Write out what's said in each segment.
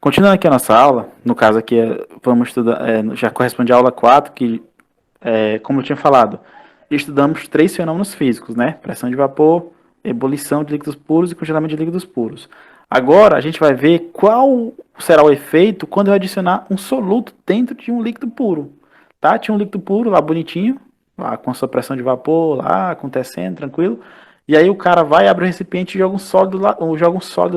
Continuando aqui a nossa aula, no caso aqui vamos estudar, já corresponde à aula 4, que, como eu tinha falado, estudamos três fenômenos físicos, né? Pressão de vapor, ebulição de líquidos puros e congelamento de líquidos puros. Agora a gente vai ver qual será o efeito quando eu adicionar um soluto dentro de um líquido puro. Tá? Tinha um líquido puro lá bonitinho, lá com a sua pressão de vapor, lá acontecendo, tranquilo. E aí o cara vai, abre o recipiente e joga um sólido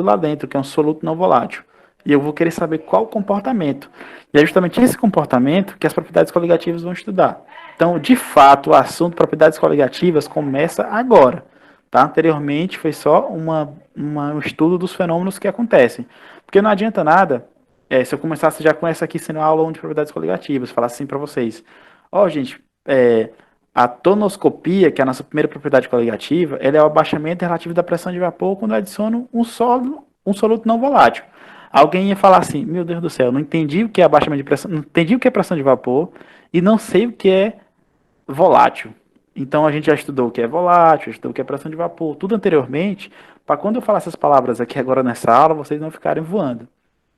lá dentro, que é um soluto não volátil. E eu vou querer saber qual o comportamento. E é justamente esse comportamento que as propriedades coligativas vão estudar. Então, de fato, o assunto propriedades coligativas começa agora. Tá? Anteriormente foi só um estudo dos fenômenos que acontecem. Porque não adianta nada se eu começasse já com essa aqui sendo a aula de propriedades coligativas, falar assim para vocês. Ó, gente, a tonoscopia, que é a nossa primeira propriedade coligativa, ela é o abaixamento relativo da pressão de vapor quando eu adiciono um soluto não volátil. Alguém ia falar assim, meu Deus do céu, não entendi o que é abaixamento de pressão, não entendi o que é pressão de vapor e não sei o que é volátil. Então a gente já estudou o que é volátil, estudou o que é pressão de vapor, tudo anteriormente, para quando eu falar essas palavras aqui agora nessa aula, vocês não ficarem voando.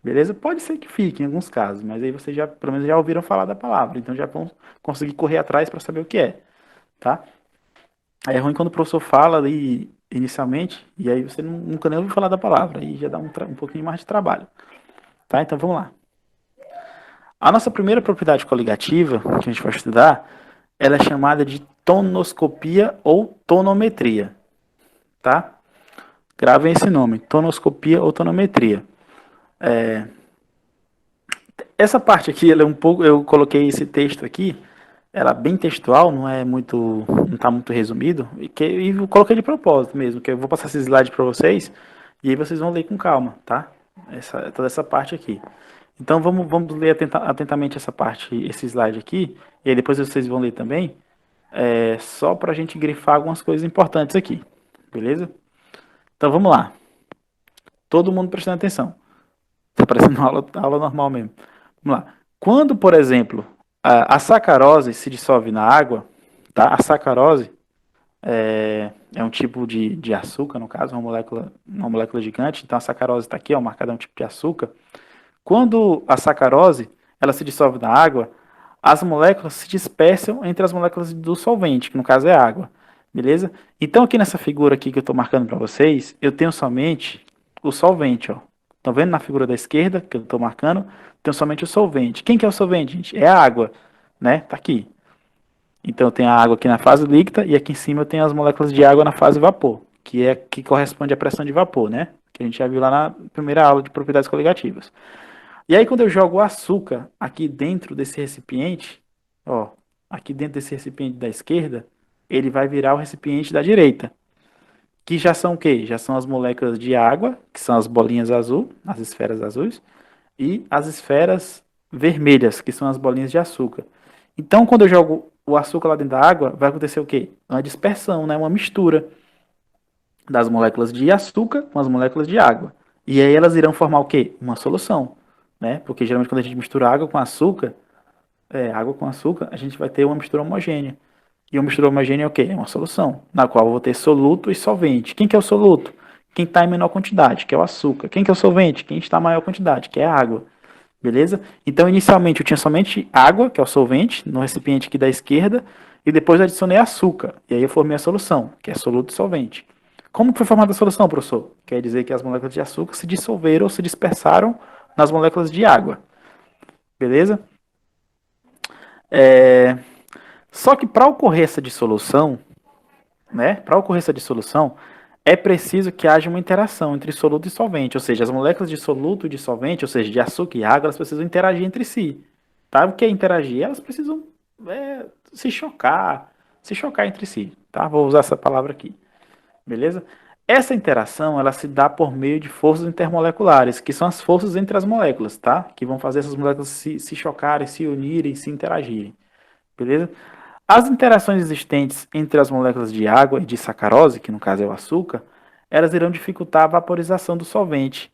Beleza? Pode ser que fique em alguns casos, mas aí vocês já, pelo menos já ouviram falar da palavra, então já vão conseguir correr atrás para saber o que é, tá? Aí é ruim quando o professor fala ali inicialmente, e aí você nunca nem ouviu falar da palavra, aí já dá um pouquinho mais de trabalho, tá? Então vamos lá. A nossa primeira propriedade coligativa, que a gente vai estudar, ela é chamada de tonoscopia ou tonometria, tá? Gravem esse nome, tonoscopia ou tonometria. Essa parte aqui, ela é um pouco, eu coloquei esse texto aqui, ela é bem textual, não é muito, não está muito resumido, e eu coloquei de propósito mesmo, que eu vou passar esse slide para vocês, e aí vocês vão ler com calma, tá? Toda essa parte aqui. Então vamos ler atentamente essa parte, esse slide aqui, e aí depois vocês vão ler também, só para a gente grifar algumas coisas importantes aqui, beleza? Então vamos lá, todo mundo prestando atenção, tá parecendo uma aula normal mesmo. Vamos lá. Quando, por exemplo, a sacarose se dissolve na água, tá? A sacarose é um tipo de açúcar, no caso, uma molécula gigante. Então a sacarose está aqui, ó, marcada um tipo de açúcar. Quando a sacarose ela se dissolve na água, as moléculas se dispersam entre as moléculas do solvente, que no caso é a água, beleza? Então aqui nessa figura aqui que eu estou marcando para vocês, eu tenho somente o solvente, ó. Estão vendo na figura da esquerda que eu estou marcando? Tenho somente o solvente. Quem que é o solvente, gente? É a água, né? Tá aqui. Então eu tenho a água aqui na fase líquida e aqui em cima eu tenho as moléculas de água na fase vapor, que corresponde à pressão de vapor, né? Que a gente já viu lá na primeira aula de propriedades coligativas. E aí, quando eu jogo o açúcar aqui dentro desse recipiente, ó, aqui dentro desse recipiente da esquerda, ele vai virar o recipiente da direita, que já são o quê? Já são as moléculas de água, que são as bolinhas azul, as esferas azuis, e as esferas vermelhas, que são as bolinhas de açúcar. Então, quando eu jogo o açúcar lá dentro da água, vai acontecer o quê? Uma dispersão, né? Uma mistura das moléculas de açúcar com as moléculas de água. E aí elas irão formar o quê? Uma solução, né? Porque geralmente quando a gente mistura água com açúcar, a gente vai ter uma mistura homogênea. E uma mistura homogênea é o quê? É uma solução, na qual eu vou ter soluto e solvente. Quem que é o soluto? Quem está em menor quantidade, que é o açúcar. Quem que é o solvente? Quem está em maior quantidade, que é a água. Beleza? Então, inicialmente, eu tinha somente água, que é o solvente, no recipiente aqui da esquerda, e depois eu adicionei açúcar. E aí eu formei a solução, que é soluto e solvente. Como foi formada a solução, professor? Quer dizer que as moléculas de açúcar se dissolveram ou se dispersaram nas moléculas de água. Beleza? Só que para ocorrer essa dissolução, né? Para ocorrer essa dissolução, é preciso que haja uma interação entre soluto e solvente, ou seja, as moléculas de soluto e de solvente, ou seja, de açúcar e água, elas precisam interagir entre si. Tá? O que é interagir? Elas precisam se chocar entre si. Tá? Vou usar essa palavra aqui. Beleza? Essa interação ela se dá por meio de forças intermoleculares, que são as forças entre as moléculas, tá? Que vão fazer essas moléculas se chocarem, se unirem, se interagirem. Beleza? As interações existentes entre as moléculas de água e de sacarose, que no caso é o açúcar, elas irão dificultar a vaporização do solvente.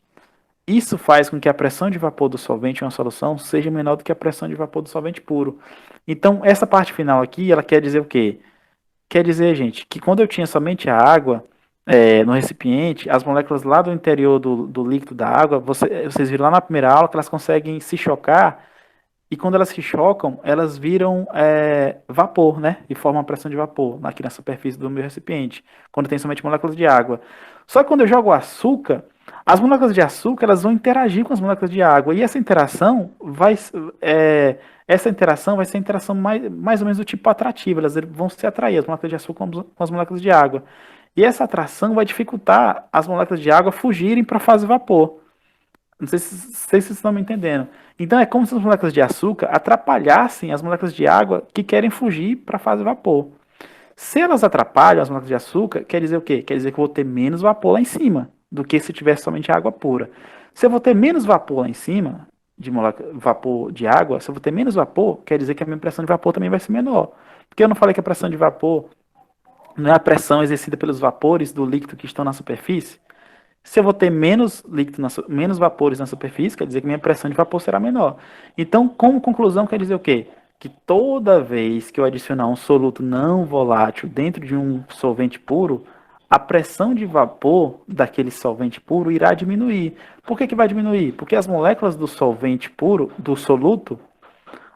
Isso faz com que a pressão de vapor do solvente em uma solução seja menor do que a pressão de vapor do solvente puro. Então, essa parte final aqui, ela quer dizer o quê? Quer dizer, gente, que quando eu tinha somente a água, no recipiente, as moléculas lá do interior do líquido da água, vocês viram lá na primeira aula que elas conseguem se chocar e quando elas se chocam, elas viram vapor, né? E formam uma pressão de vapor aqui na superfície do meu recipiente, quando tem somente moléculas de água. Só que quando eu jogo açúcar, as moléculas de açúcar elas vão interagir com as moléculas de água. E essa interação vai ser interação mais ou menos do tipo atrativa. Elas vão se atrair, as moléculas de açúcar com as moléculas de água. E essa atração vai dificultar as moléculas de água fugirem para a fase vapor. Não sei se vocês estão me entendendo. Então é como se as moléculas de açúcar atrapalhassem as moléculas de água que querem fugir para a fase vapor. Se elas atrapalham as moléculas de açúcar, quer dizer o quê? Quer dizer que eu vou ter menos vapor lá em cima do que se tivesse somente água pura. Se eu vou ter menos vapor lá em cima, vapor de água, se eu vou ter menos vapor, quer dizer que a minha pressão de vapor também vai ser menor. Porque eu não falei que a pressão de vapor não é a pressão exercida pelos vapores do líquido que estão na superfície? Se eu vou ter menos líquido, menos vapores na superfície, quer dizer que minha pressão de vapor será menor. Então, como conclusão, quer dizer o quê? Que toda vez que eu adicionar um soluto não volátil dentro de um solvente puro, a pressão de vapor daquele solvente puro irá diminuir. Por que vai diminuir? Porque as moléculas do solvente puro, do soluto,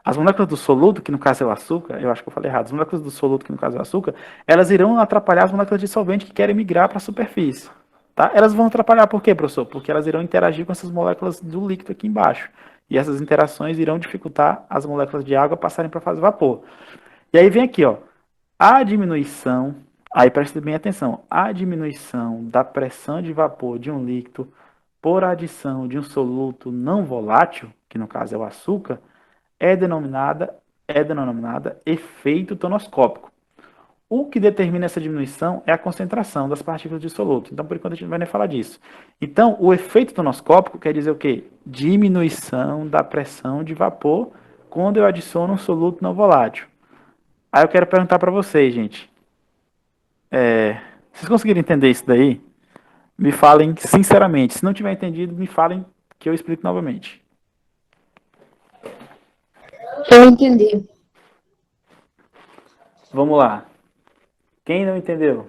as moléculas do soluto, que no caso é o açúcar, eu acho que eu falei errado, as moléculas do soluto, que no caso é o açúcar, elas irão atrapalhar as moléculas de solvente que querem migrar para a superfície. Tá? Elas vão atrapalhar por quê, professor? Porque elas irão interagir com essas moléculas do líquido aqui embaixo. E essas interações irão dificultar as moléculas de água passarem para a fase vapor. E aí vem aqui, ó, a diminuição, aí preste bem atenção, a diminuição da pressão de vapor de um líquido por adição de um soluto não volátil, que no caso é o açúcar, é denominada efeito tonoscópico. O que determina essa diminuição é a concentração das partículas de soluto. Então, por enquanto, a gente não vai nem falar disso. Então, o efeito tonoscópico quer dizer o quê? Diminuição da pressão de vapor quando eu adiciono um soluto não volátil. Aí eu quero perguntar para vocês, gente. Vocês conseguiram entender isso daí? Me falem sinceramente. Se não tiver entendido, me falem que eu explico novamente. Eu entendi. Vamos lá. Quem não entendeu?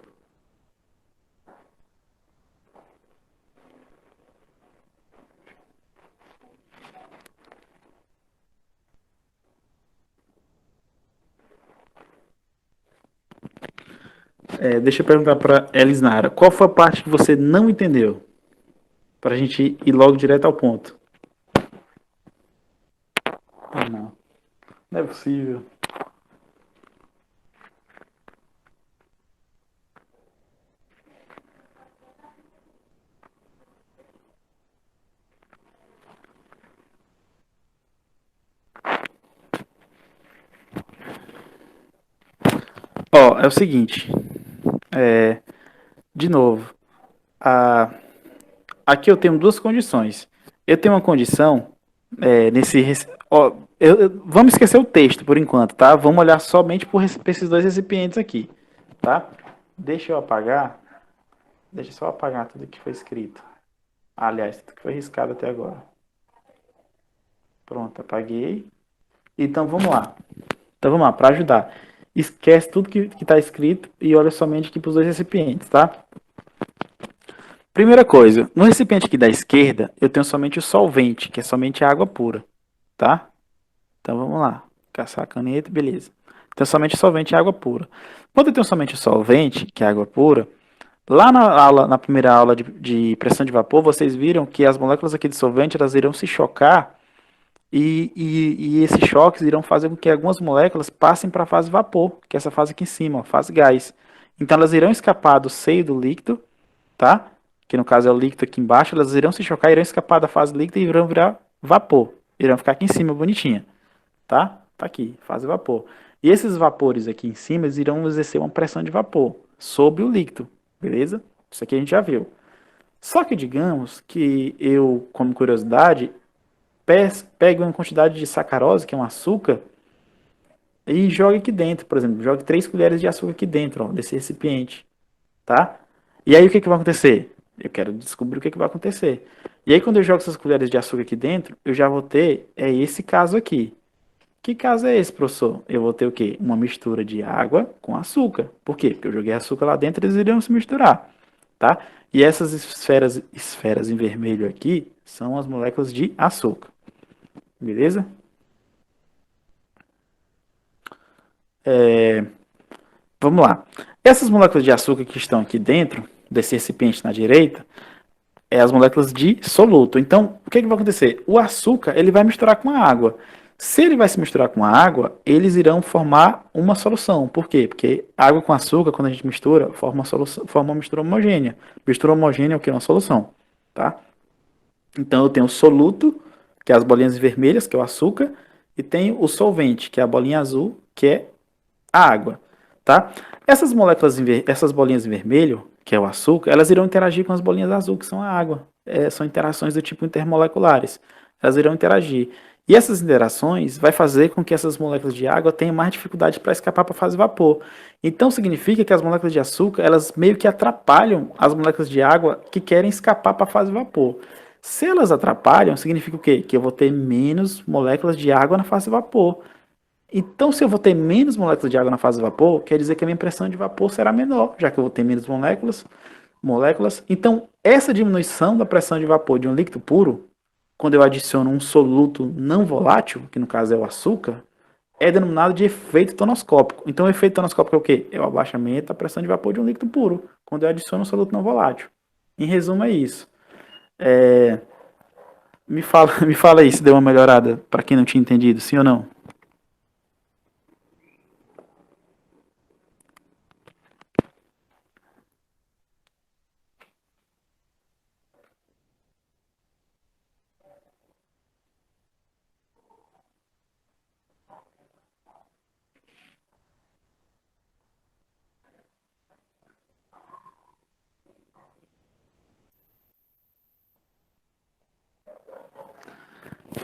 Deixa eu perguntar para Elisnara. Qual foi a parte que você não entendeu? Para a gente ir logo direto ao ponto. Ah, não. Não é possível. Ó, é o seguinte. De novo. A, aqui eu tenho duas condições. Eu tenho uma condição nesse. Ó, vamos esquecer o texto por enquanto, tá? Vamos olhar somente por esses dois recipientes aqui, tá? Deixa eu apagar. Deixa eu só apagar tudo que foi escrito. Aliás, tudo que foi riscado até agora. Pronto, apaguei. Então vamos lá. Então vamos lá, para ajudar. Esquece tudo que está escrito e olha somente aqui para os dois recipientes, tá? Primeira coisa, no recipiente aqui da esquerda, eu tenho somente o solvente, que é somente água pura, tá? Então vamos lá. Caçar a caneta, beleza. Então somente solvente e água pura. Quando eu tenho somente o solvente, que é água pura, lá na primeira aula de pressão de vapor, vocês viram que as moléculas aqui de solvente elas irão se chocar e esses choques irão fazer com que algumas moléculas passem para a fase vapor, que é essa fase aqui em cima, ó, fase gás. Então elas irão escapar do seio do líquido, tá? Que no caso é o líquido aqui embaixo, elas irão se chocar, irão escapar da fase líquida e irão virar vapor. Irão ficar aqui em cima, bonitinha, tá? Tá aqui, fase vapor. E esses vapores aqui em cima, eles irão exercer uma pressão de vapor sobre o líquido, beleza? Isso aqui a gente já viu. Só que digamos que eu, como curiosidade, pegue uma quantidade de sacarose, que é um açúcar, e jogue aqui dentro, por exemplo, jogue 3 colheres de açúcar aqui dentro, ó, desse recipiente, tá? E aí o que vai acontecer? Eu quero descobrir o que vai acontecer. E aí quando eu jogo essas colheres de açúcar aqui dentro, eu já vou ter esse caso aqui. Que caso é esse, professor? Eu vou ter o quê? Uma mistura de água com açúcar. Por quê? Porque eu joguei açúcar lá dentro e eles iriam se misturar. tá? E essas esferas em vermelho aqui são as moléculas de açúcar, beleza? Vamos lá. Essas moléculas de açúcar que estão aqui dentro desse recipiente na direita é as moléculas de soluto. Então, o que vai acontecer? O açúcar ele vai misturar com a água. Se ele vai se misturar com a água, eles irão formar uma solução. Por quê? Porque água com açúcar, quando a gente mistura, forma uma, solução, forma uma mistura homogênea. Mistura homogênea é o que? Uma solução. Tá? Então, eu tenho o soluto, que é as bolinhas vermelhas, que é o açúcar, e tenho o solvente, que é a bolinha azul, que é a água, tá? Essas moléculas, essas bolinhas em vermelho, que é o açúcar, elas irão interagir com as bolinhas azul, que são a água. São interações do tipo intermoleculares. Elas irão interagir. E essas interações vai fazer com que essas moléculas de água tenham mais dificuldade para escapar para a fase vapor. Então significa que as moléculas de açúcar, elas meio que atrapalham as moléculas de água que querem escapar para a fase vapor. Se elas atrapalham, significa o quê? Que eu vou ter menos moléculas de água na fase vapor. Então, se eu vou ter menos moléculas de água na fase de vapor, quer dizer que a minha pressão de vapor será menor, já que eu vou ter menos moléculas. Então, essa diminuição da pressão de vapor de um líquido puro, quando eu adiciono um soluto não volátil, que no caso é o açúcar, é denominado de efeito tonoscópico. Então, o efeito tonoscópico é o quê? É o abaixamento da pressão de vapor de um líquido puro, quando eu adiciono um soluto não volátil. Em resumo, é isso. Me fala aí se deu uma melhorada para quem não tinha entendido, sim ou não?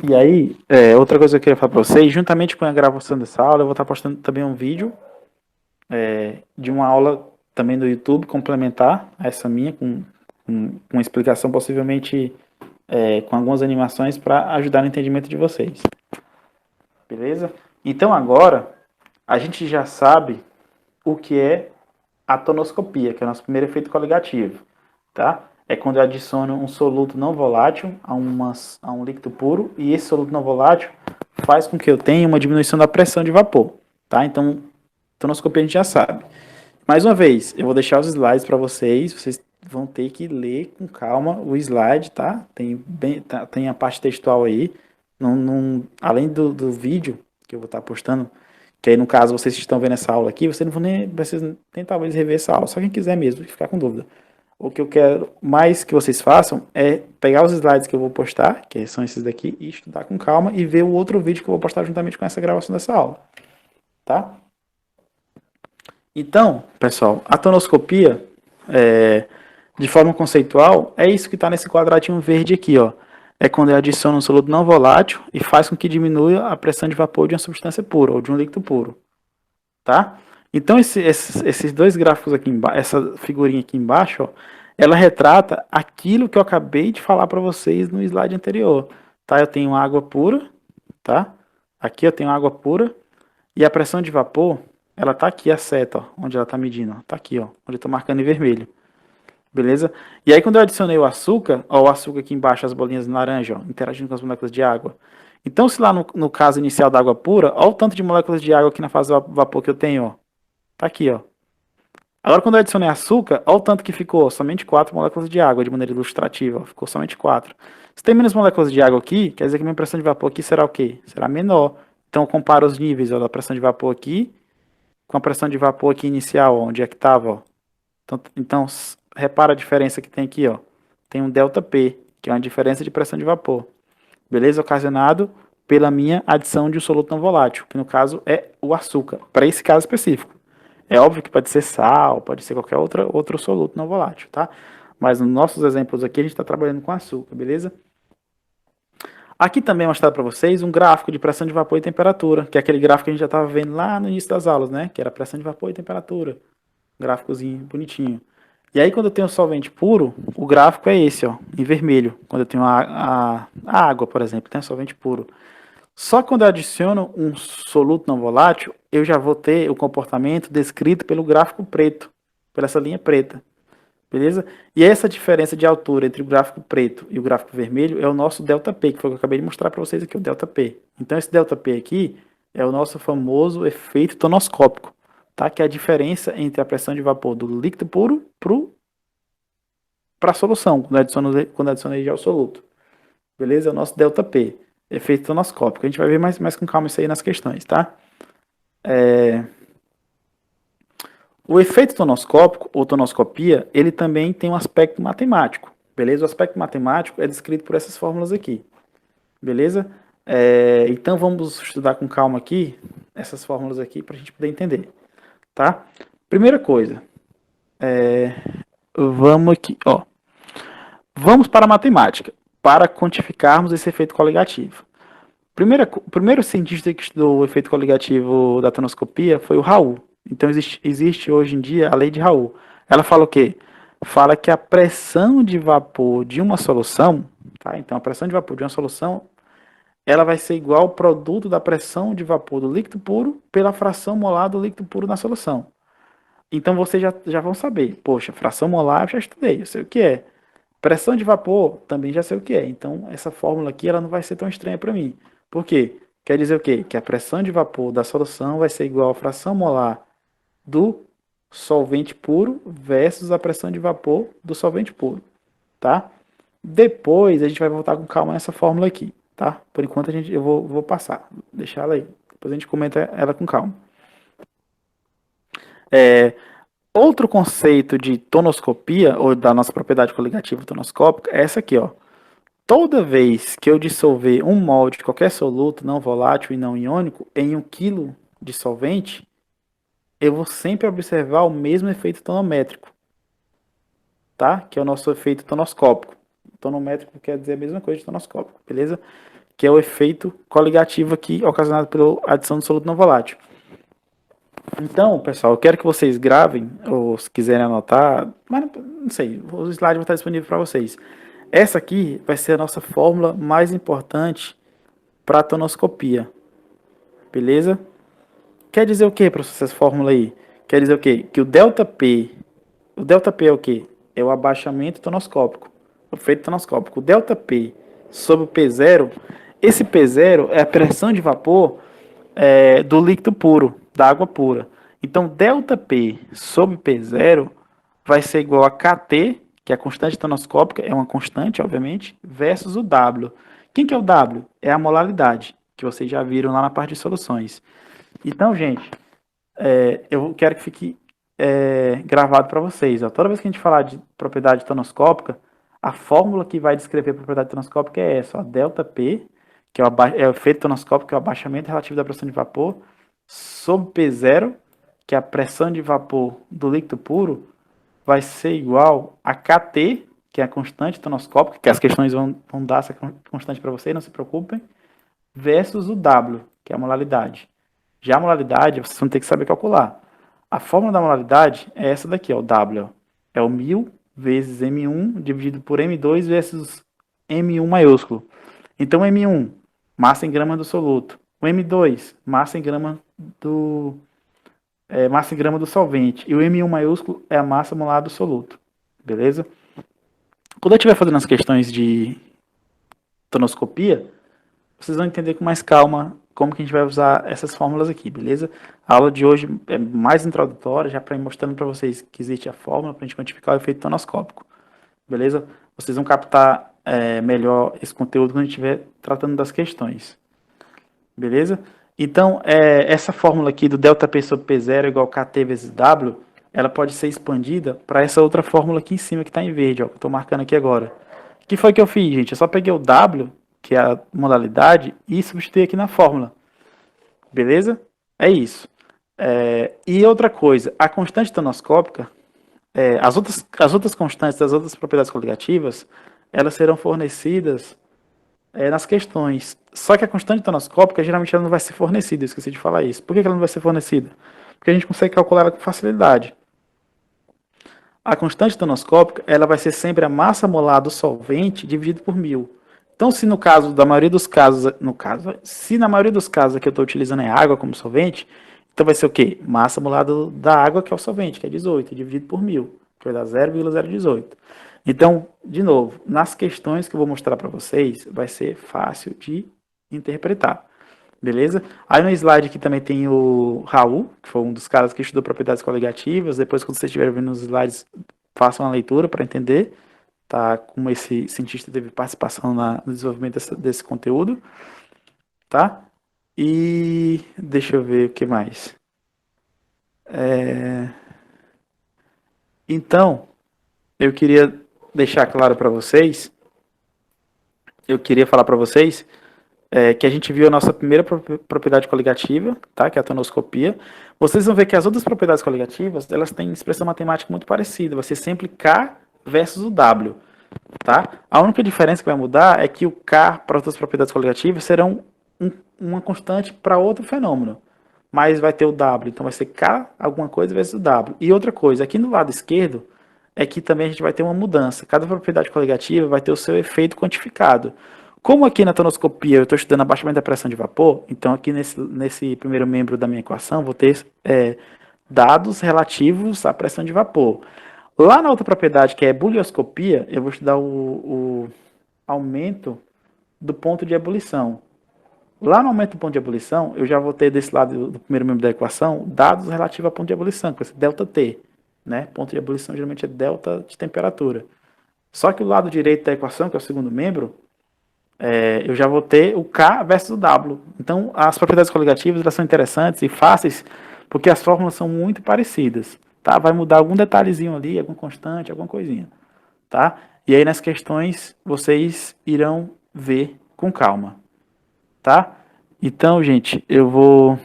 E aí, outra coisa que eu queria falar para vocês, juntamente com a gravação dessa aula, eu vou estar postando também um vídeo de uma aula também do YouTube, complementar a essa minha, com uma explicação possivelmente com algumas animações para ajudar no entendimento de vocês. Beleza? Então agora, a gente já sabe o que é a tonoscopia, que é o nosso primeiro efeito coligativo, tá? É quando eu adiciono um soluto não volátil a um líquido puro, e esse soluto não volátil faz com que eu tenha uma diminuição da pressão de vapor, tá? Então, tonoscopia a gente já sabe. Mais uma vez, eu vou deixar os slides para vocês vão ter que ler com calma o slide, tá? Tem a parte textual aí, além do vídeo que eu vou estar postando, que aí no caso vocês estão vendo essa aula aqui, vocês não vão nem talvez rever essa aula, só quem quiser mesmo, ficar com dúvida. O que eu quero mais que vocês façam é pegar os slides que eu vou postar, que são esses daqui, e estudar com calma e ver o outro vídeo que eu vou postar juntamente com essa gravação dessa aula, tá? Então, pessoal, a tonoscopia, de forma conceitual, é isso que está nesse quadradinho verde aqui, ó. É quando eu adiciono um soluto não volátil e faz com que diminua a pressão de vapor de uma substância pura ou de um líquido puro, tá? Então, esses dois gráficos aqui embaixo, essa figurinha aqui embaixo, ó, ela retrata aquilo que eu acabei de falar para vocês no slide anterior, tá? Eu tenho água pura, tá? Aqui eu tenho água pura e a pressão de vapor, ela tá aqui, a seta, ó, onde ela tá medindo, ó, tá aqui, ó, onde eu tô marcando em vermelho. Beleza? E aí quando eu adicionei o açúcar, ó, o açúcar aqui embaixo, as bolinhas de laranja, ó, interagindo com as moléculas de água. Então, se lá no caso inicial da água pura, ó o tanto de moléculas de água aqui na fase do vapor que eu tenho, ó. Tá aqui, ó. Agora, quando eu adicionei açúcar, olha o tanto que ficou, somente 4 moléculas de água, de maneira ilustrativa, ó, ficou somente 4. Se tem menos moléculas de água aqui, quer dizer que minha pressão de vapor aqui será o quê? Será menor. Então, eu comparo os níveis ó, da pressão de vapor aqui com a pressão de vapor aqui inicial, ó, onde é que estava. Então, repara a diferença que tem aqui. Ó. Tem um ΔP, que é uma diferença de pressão de vapor. Beleza? Ocasionado pela minha adição de um soluto não volátil, que no caso é o açúcar, para esse caso específico. É óbvio que pode ser sal, pode ser qualquer outro soluto não volátil, tá? Mas nos nossos exemplos aqui a gente está trabalhando com açúcar, beleza? Aqui também é mostrado para vocês um gráfico de pressão de vapor e temperatura, que é aquele gráfico que a gente já estava vendo lá no início das aulas, né? Que era pressão de vapor e temperatura. Gráficozinho bonitinho. E aí quando eu tenho solvente puro, o gráfico é esse, ó, em vermelho. Quando eu tenho a água, por exemplo, tem solvente puro. Só quando eu adiciono um soluto não volátil, eu já vou ter o comportamento descrito pelo gráfico preto, pela essa linha preta. beleza? E essa diferença de altura entre o gráfico preto e o gráfico vermelho é o nosso ΔP, que foi o que eu acabei de mostrar para vocês aqui, o ΔP. Então esse ΔP aqui é o nosso famoso efeito tonoscópico, tá? Que é a diferença entre a pressão de vapor do líquido puro para a solução, quando adiciona energia ao soluto. Beleza? É o nosso ΔP, efeito tonoscópico. A gente vai ver mais com calma isso aí nas questões, tá? O efeito tonoscópico, ou tonoscopia, ele também tem um aspecto matemático, beleza? O aspecto matemático é descrito por essas fórmulas aqui, beleza? Então vamos estudar com calma aqui, essas fórmulas aqui, para a gente poder entender, tá? Primeira coisa, vamos aqui, ó. Vamos para a matemática, para quantificarmos esse efeito coligativo. O primeiro cientista que estudou o efeito coligativo da tonoscopia foi o Raul. Então existe hoje em dia a lei de Raul. Ela fala o quê? Fala que a pressão de vapor de uma solução, tá? Então a pressão de vapor de uma solução, ela vai ser igual ao produto da pressão de vapor do líquido puro pela fração molar do líquido puro na solução. Então vocês já vão saber, poxa, fração molar eu já estudei, eu sei o que é. Pressão de vapor também já sei o que é. Então essa fórmula aqui ela não vai ser tão estranha para mim. Por quê? Quer dizer o quê? Que a pressão de vapor da solução vai ser igual à fração molar do solvente puro versus a pressão de vapor do solvente puro, tá? Depois a gente vai voltar com calma nessa fórmula aqui, tá? Por enquanto eu vou passar, deixar ela aí. Depois a gente comenta ela com calma. Outro conceito de tonoscopia, ou da nossa propriedade coligativa tonoscópica, é essa aqui, ó. Toda vez que eu dissolver um mol de qualquer soluto não volátil e não iônico em 1 kg de solvente, eu vou sempre observar o mesmo efeito tonométrico, tá? Que é o nosso efeito tonoscópico. Tonométrico quer dizer a mesma coisa de tonoscópico, beleza? Que é o efeito coligativo aqui ocasionado pela adição do soluto não volátil. Então, pessoal, eu quero que vocês gravem, ou se quiserem anotar, mas não sei, o slide vai estar disponível para vocês. Essa aqui vai ser a nossa fórmula mais importante para a tonoscopia, beleza? Quer dizer o que, professor, essa fórmula aí? Quer dizer o quê? Que o ΔP é o quê? É o abaixamento tonoscópico, o efeito tonoscópico. O ΔP sobre o P0, esse P0 é a pressão de vapor do líquido puro, da água pura. Então, ΔP sobre P0 vai ser igual a KT, que é a constante tonoscópica, é uma constante, obviamente, versus o W. Quem que é o W? É a molaridade, que vocês já viram lá na parte de soluções. Então, gente, eu quero que fique gravado para vocês. Ó. Toda vez que a gente falar de propriedade tonoscópica, a fórmula que vai descrever a propriedade tonoscópica é essa, ó, ΔP, que é o efeito tonoscópico, que é o abaixamento relativo da pressão de vapor, sobre P0, que é a pressão de vapor do líquido puro, vai ser igual a KT, que é a constante tonoscópica, que as questões vão dar essa constante para vocês, não se preocupem, versus o W, que é a molaridade. Já a molaridade, vocês vão ter que saber calcular. A fórmula da molaridade é essa daqui, ó, o W. É o 1000 vezes M1 dividido por M2 versus M1 maiúsculo. Então, M1, massa em grama do soluto. O M2, massa em grama do solvente. E o M1 maiúsculo é a massa molar do soluto. Beleza? Quando eu estiver fazendo as questões de tonoscopia, vocês vão entender com mais calma como que a gente vai usar essas fórmulas aqui, beleza? A aula de hoje é mais introdutória, já para ir mostrando para vocês que existe a fórmula para a gente quantificar o efeito tonoscópico, beleza? Vocês vão captar melhor esse conteúdo quando a gente estiver tratando das questões, beleza? Então, essa fórmula aqui do ΔP sobre P0 igual a KT vezes W, ela pode ser expandida para essa outra fórmula aqui em cima que está em verde, ó, que eu estou marcando aqui agora. O que foi que eu fiz, gente? Eu só peguei o W, que é a modalidade, e substituir aqui na fórmula. Beleza? É isso. E outra coisa, a constante tonoscópica, as outras constantes das outras propriedades coligativas, elas serão fornecidas nas questões. Só que a constante tonoscópica, geralmente, ela não vai ser fornecida, eu esqueci de falar isso. Por que ela não vai ser fornecida? Porque a gente consegue calcular ela com facilidade. A constante tonoscópica, ela vai ser sempre a massa molar do solvente dividido por 1000. Então, se no caso da maioria dos casos, se na maioria dos casos que eu estou utilizando é água como solvente, então vai ser o quê? Massa molar da água, que é o solvente, que é 18, dividido por 1000. que vai dar 0,018. Então, de novo, nas questões que eu vou mostrar para vocês, vai ser fácil de interpretar. Beleza? Aí no slide aqui também tem o Raul, que foi um dos caras que estudou propriedades coligativas. Depois, quando vocês estiverem vendo os slides, façam uma leitura para entender, tá? Como esse cientista teve participação no desenvolvimento desse conteúdo, tá? E deixa eu ver o que mais. Então, eu queria deixar claro para vocês, eu queria falar para vocês que a gente viu a nossa primeira propriedade coligativa, tá? Que é a tonoscopia. Vocês vão ver que as outras propriedades coligativas, elas têm expressão matemática muito parecida, vai ser sempre K versus o W, tá? A única diferença que vai mudar é que o K para outras propriedades coligativas serão uma constante para outro fenômeno, mas vai ter o W, então vai ser K alguma coisa vezes o W. E outra coisa, aqui no lado esquerdo, é que também a gente vai ter uma mudança. Cada propriedade coligativa vai ter o seu efeito quantificado. Como aqui na tonoscopia eu estou estudando abaixamento da pressão de vapor, então aqui nesse primeiro membro da minha equação vou ter dados relativos à pressão de vapor. Lá na outra propriedade, que é bulioscopia, eu vou estudar o aumento do ponto de ebulição. Lá no aumento do ponto de ebulição, eu já vou ter desse lado do primeiro membro da equação dados relativos ao ponto de ebulição, que vai ser ΔT. Né? Ponto de ebulição geralmente é delta de temperatura. Só que o lado direito da equação, que é o segundo membro, eu já vou ter o K versus o W. Então, as propriedades coligativas elas são interessantes e fáceis, porque as fórmulas são muito parecidas. Tá? Vai mudar algum detalhezinho ali, algum constante, alguma coisinha. Tá? E aí, nas questões, vocês irão ver com calma. Tá? Então, gente, eu vou...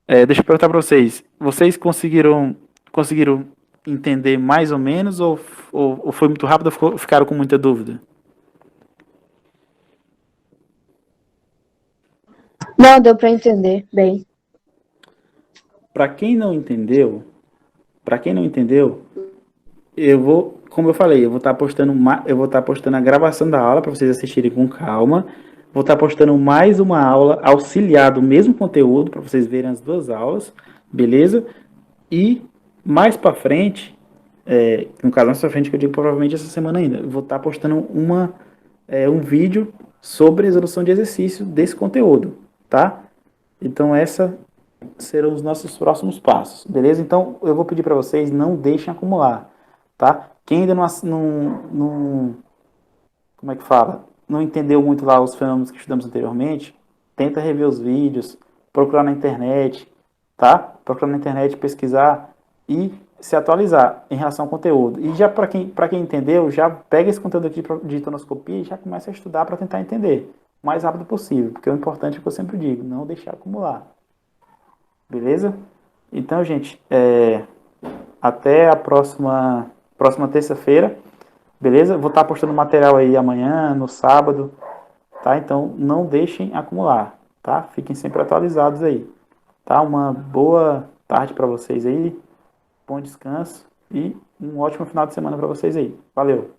deixa eu perguntar para vocês. Vocês conseguiram entender mais ou menos ou foi muito rápido ou ficaram com muita dúvida? Não, deu para entender bem. Para quem não entendeu, eu vou, como eu falei, eu vou estar postando a gravação da aula para vocês assistirem com calma. Vou estar postando mais uma aula auxiliar do mesmo conteúdo para vocês verem as duas aulas, beleza? E mais para frente, no caso mais para frente que eu digo provavelmente essa semana ainda, eu vou estar postando um vídeo sobre resolução de exercício desse conteúdo, tá? Então essa serão os nossos próximos passos, beleza? Então eu vou pedir para vocês não deixem acumular, tá? Quem ainda não como é que fala? Não entendeu muito lá os fenômenos que estudamos anteriormente, tenta rever os vídeos, procurar na internet, tá? Procurar na internet, pesquisar e se atualizar em relação ao conteúdo. E já para quem entendeu, já pega esse conteúdo aqui de tonoscopia e já começa a estudar para tentar entender o mais rápido possível, porque o importante é o que eu sempre digo, não deixar acumular. Beleza? Então, gente, até a próxima terça-feira, beleza? Vou estar postando material aí amanhã, no sábado, tá? Então, não deixem acumular, tá? Fiquem sempre atualizados aí, tá? Uma boa tarde para vocês aí, bom descanso e um ótimo final de semana para vocês aí. Valeu!